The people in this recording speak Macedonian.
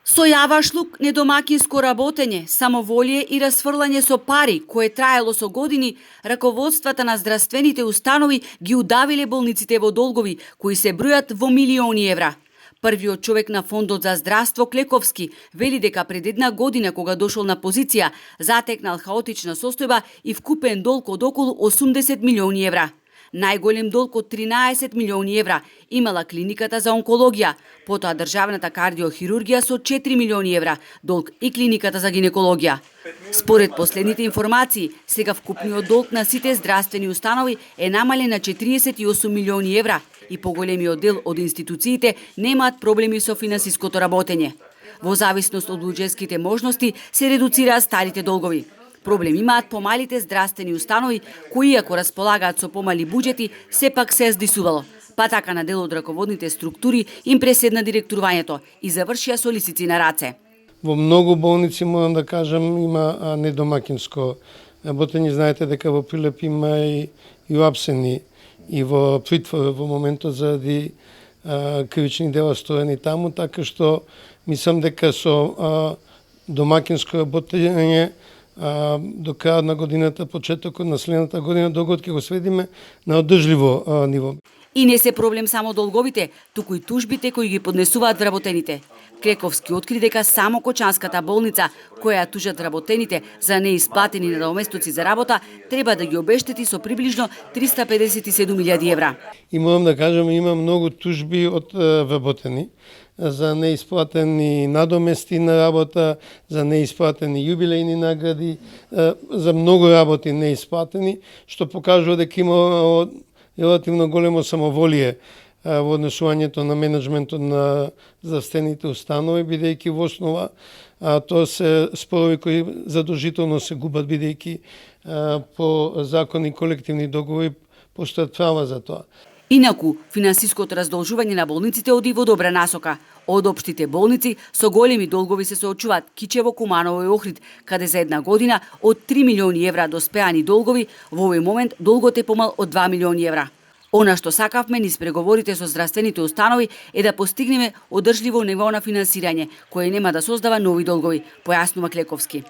Со јавашлук, недомакинско работење, самоволие и расфрлање со пари, кое траело со години, раководствата на здравствените установи ги удавиле болниците во долгови, кои се бројат во милиони евра. Првиот човек на Фондот за здравство Клековски вели дека пред една година, кога дошол на позиција, затекнал хаотична состојба и вкупен долг од околу 80 милиони евра. Најголем долг од 13 милиони евра имала клиниката за онкологија, потоа државната кардиохирургија со 4 милиони евра долг и клиниката за гинекологија. Според последните информации, сега вкупниот долг на сите здравствени установи е намален на 48 милиони евра и поголемиот дел од институциите немаат проблеми со финансиското работење. Во зависност од буџетските можности се редуцираат старите долгови. Проблем имаат помалите здравствени установи, кои ако располагаат со помали буџети, сепак се здисувало. Па така на дел од раководните структури им преседна директурувањето и завршија со лисици на раце. Во многу болници, морам да кажам, има недомакинско работење. Знаете дека во Прилеп има и уапсени и во притвор во моментот заради кривични дела сторени таму, така што мислам дека со домакинско работење до крајот на годината, почетокот на следната година, долгот ќе го сведиме на одржливо ниво. И не се проблем само долговите, туку и тужбите кои ги поднесуваат вработените. Клековски откри дека само Кочанската болница, која тужат вработените за неисплатени надоместоци за работа, треба да ги обештети со приближно 357.000 евра. И морам да кажам, има многу тужби од вработени за неисплатени надомести на работа, за неисплатени јубилејни награди, за многу работи неисплатени, што покажува дека има релативно големо самоволие во однесувањето на менеджментот на здравствените установи, бидејќи во основа тоа се спорови кои задолжително се губат, бидејќи по закони колективни договори постојат права за тоа. Инаку, финансиското раздолжување на болниците оди во добра насока. Од општите болници со големи долгови се соочуваат Кичево, Куманово и Охрид, каде за една година од 3 милиони евра доспеани долгови, во овој момент долгот е помал од 2 милиони евра. Она што сакавме низ преговорите со здравствените установи е да постигнеме одржливо ниво на финансирање, кое нема да создава нови долгови, појаснува Клековски.